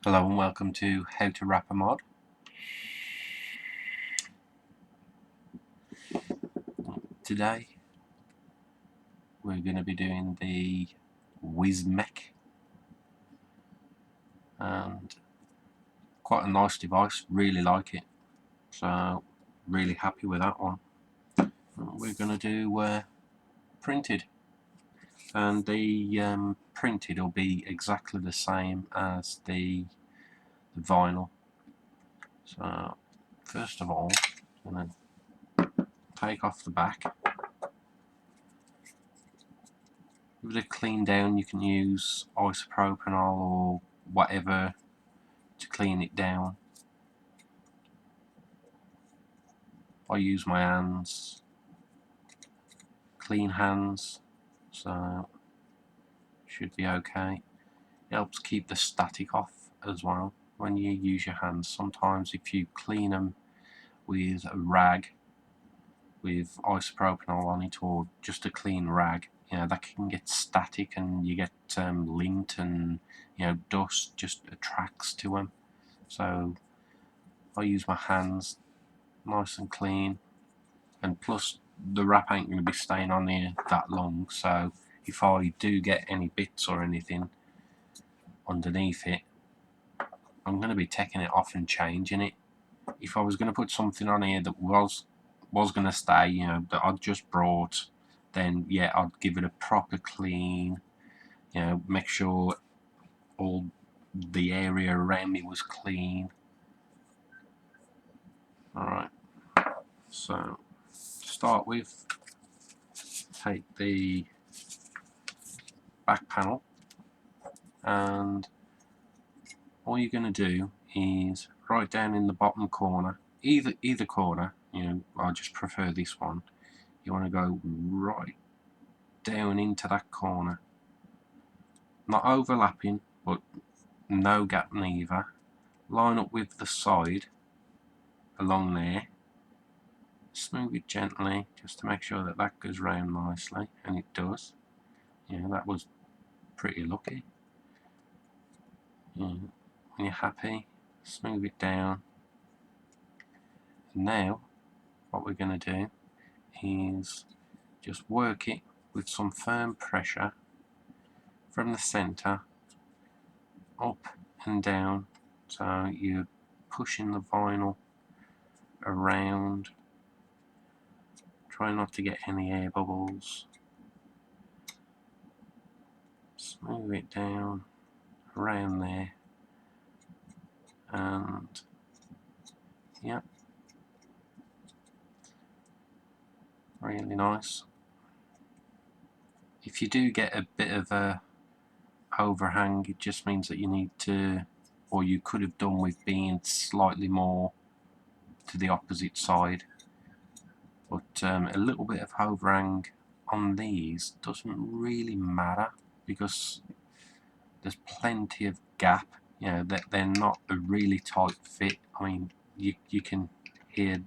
Hello and welcome to How to rapAmod. Today we're going to be doing the Wismec, and quite a nice device, really like it, so really happy with that one. We're going to do printed, and the printed will be exactly the same as the vinyl. So first of all, I'm going to take off the back. With it clean down, you can use isopropanol or whatever to clean it down. I use my hands, clean hands, so should be okay. It helps keep the static off as well when you use your hands. Sometimes if you clean them with a rag with isopropanol on it, or just a clean rag, that can get static and you get lint and dust just attracts to them. So I use my hands, nice and clean, and plus the wrap ain't going to be staying on there that long, so if I do get any bits or anything underneath it, I'm going to be taking it off and changing it. If I was going to put something on here that was going to stay, that I'd just brought, then yeah, I'd give it a proper clean, make sure all the area around me was clean. Alright, so to start with, take the back panel, and all you're going to do is right down in the bottom corner, either corner, I just prefer this one. You want to go right down into that corner, not overlapping, but no gap neither. Line up with the side along there, smooth it gently just to make sure that that goes round nicely, and it does. That was pretty lucky. When you're happy, smooth it down. And now what we're going to do is just work it with some firm pressure from the center up and down, so you're pushing the vinyl around. Try not to get any air bubbles. Smooth it down around there, and yeah, really nice. If you do get a bit of a overhang, it just means that you need to, or you could have done with being slightly more to the opposite side, but a little bit of overhang on these doesn't really matter because there's plenty of gap. That they're not a really tight fit. I mean, you can hear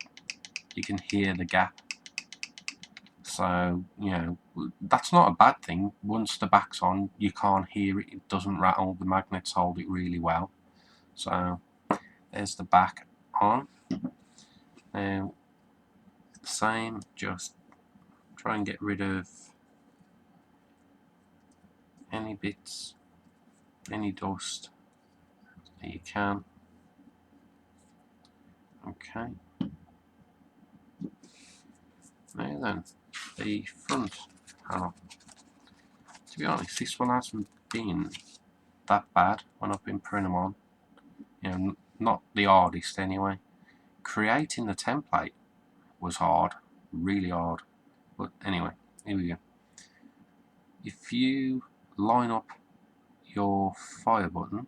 the gap. So that's not a bad thing. Once the back's on, you can't hear it. It doesn't rattle. The magnets hold it really well. So there's the back on. Now the same, just try and get rid of any bits, any dust that you can. Okay. Now then, the front panel. To be honest, this one hasn't been that bad when I've been printing them on. Not the hardest anyway. Creating the template was hard, really hard. But anyway, here we go. If you line up your fire button,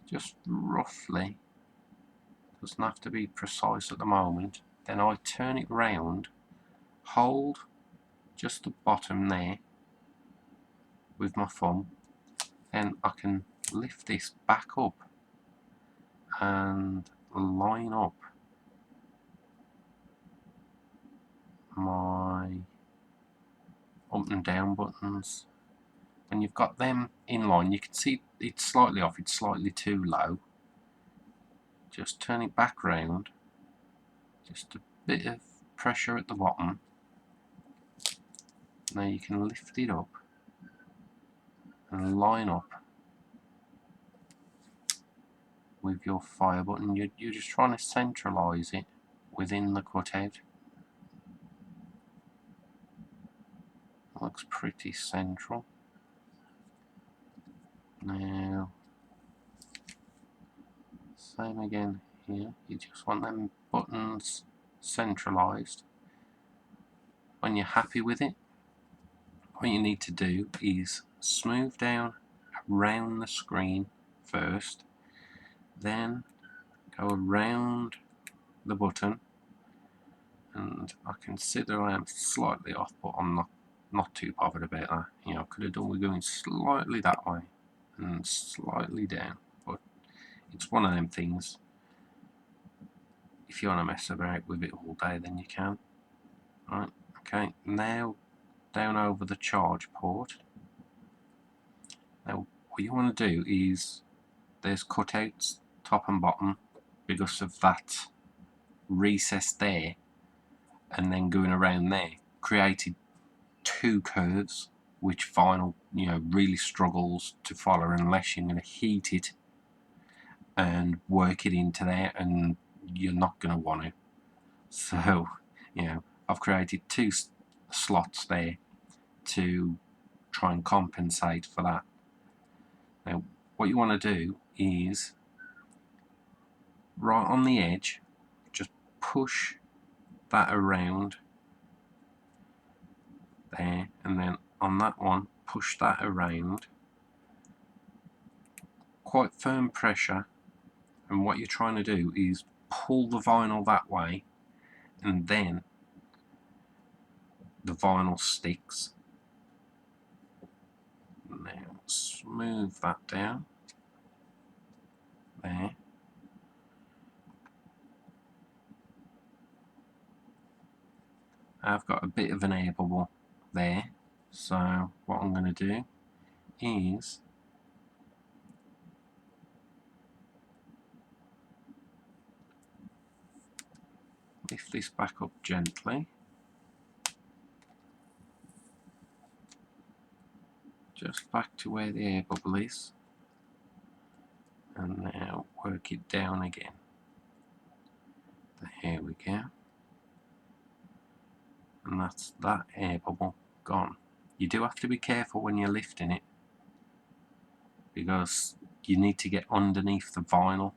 just roughly, doesn't have to be precise at the moment, then I turn it round, hold just the bottom there with my thumb, then I can lift this back up and line up my up and down buttons. when you've got them in line, you can see it's slightly off, it's slightly too low. Just turn it back round, just a bit of pressure at the bottom. Now you can lift it up and line up with your fire button. You're just trying to centralise it within the cutout. Looks pretty central. Now, same again here. You just want them buttons centralised. When you're happy with it, what you need to do is smooth down around the screen first, then go around the button, and I consider I am slightly off, but I'm not too bothered about that. You know, I could have done with going slightly that way and slightly down, but it's one of them things. If you want to mess about with it all day, then you can. Right, okay, now down over the charge port. Now what you want to do is, there's cutouts top and bottom because of that recess there, and then going around there created two curves which vinyl, you know, really struggles to follow unless you're going to heat it and work it into there, and you're not going to want to. So, you know, I've created two slots there to try and compensate for that. Now what you want to do is, right on the edge, just push that around there, and then on that one push that around, quite firm pressure, and what you're trying to do is pull the vinyl that way, and then the vinyl sticks. Now smooth that down there. I've got a bit of an air bubble there, so what I'm going to do is lift this back up gently, just back to where the air bubble is, and now work it down again. Here we go, and that's that air bubble gone. You do have to be careful when you're lifting it, because you need to get underneath the vinyl.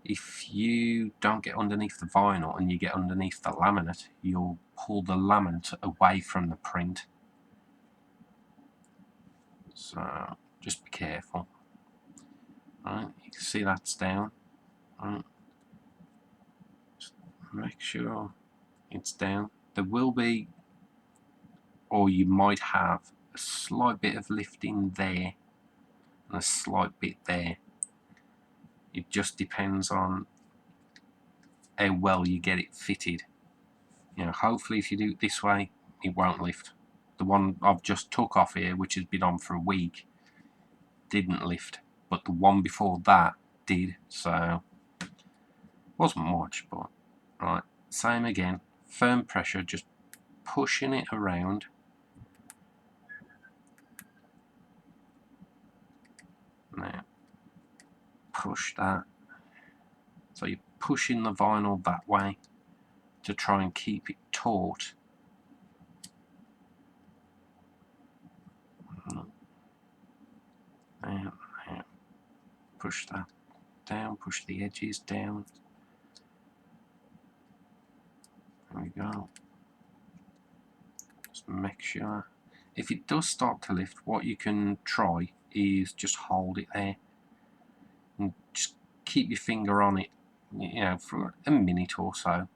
If you don't get underneath the vinyl and you get underneath the laminate, you'll pull the laminate away from the print. So just be careful. Right, you can see that's down. Right, just make sure it's down. There will be, or you might have, a slight bit of lifting there and a slight bit there. It just depends on how well you get it fitted. You know, hopefully if you do it this way, it won't lift. The one I've just took off here, which has been on for a week, didn't lift, but the one before that did, so wasn't much. But right, same again, firm pressure, just pushing it around. Now push that, so you're pushing the vinyl that way to try and keep it taut. And push that down, push the edges down. There we go. Just make sure. If it does start to lift, what you can try is just hold it there and just keep your finger on it, you know, for a minute or so,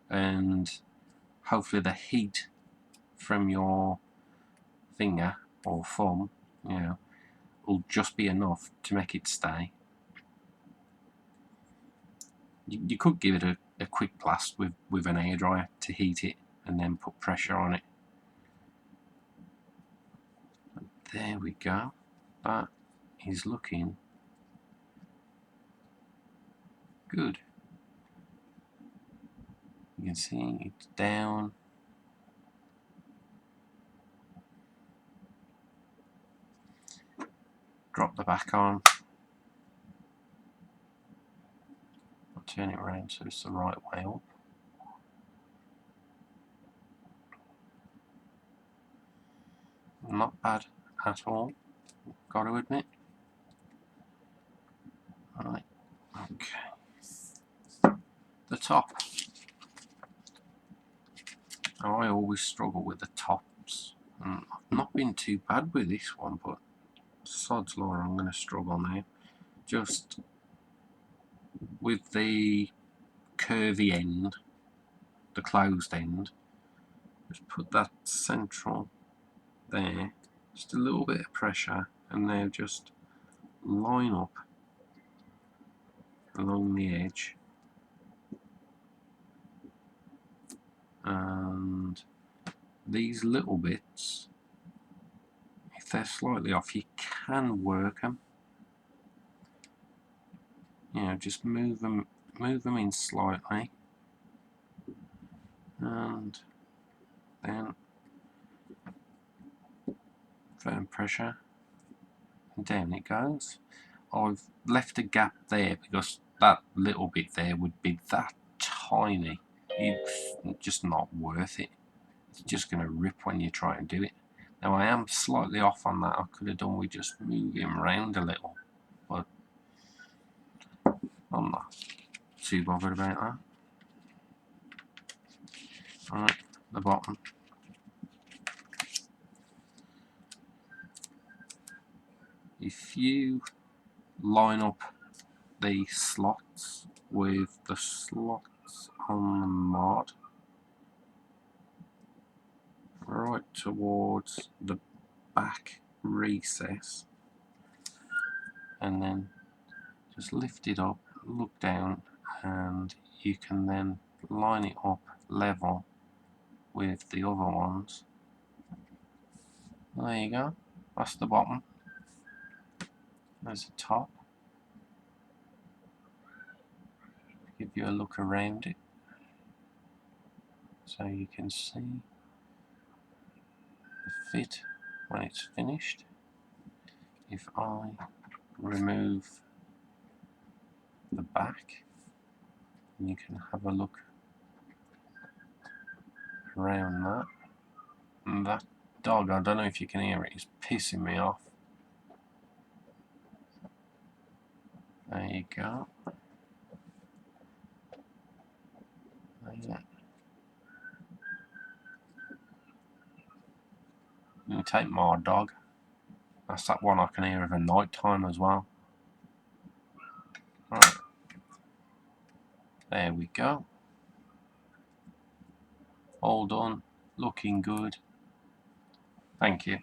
and hopefully the heat from your finger or thumb, you know, will just be enough to make it stay. You could give it a quick blast with an hairdryer to heat it and then put pressure on it. There we go. That is looking good. You can see it's down. Drop the back on. I'll turn it around so it's the right way up. Not bad at all, got to admit. Right, okay. The top. Now, I always struggle with the tops. I've not been too bad with this one, but sod's law, I'm going to struggle now. Just with the curvy end, the closed end, just put that central there, just a little bit of pressure, and then just line up along the edge, and these little bits, if they're slightly off, you can work them. You know, just move them in slightly, and then firm pressure, and down it goes. I've left a gap there because that little bit there would be that tiny. It's just not worth it. It's just going to rip when you try and do it. Now, I am slightly off on that. I could have done with just moving around a little, but I'm not too bothered about that. Right, the bottom. If you line up the slots with the slots on the mod right towards the back recess, and then just lift it up, look down, and you can then line it up level with the other ones. There you go, that's the bottom. There's the top. Give you a look around it so you can see the fit when it's finished. If I remove the back, you can have a look around that. And that dog, I don't know if you can hear it, is pissing me off. There you go. There. You take my dog. That's that one I can hear of a night time as well. Right. There we go. All done. Looking good. Thank you.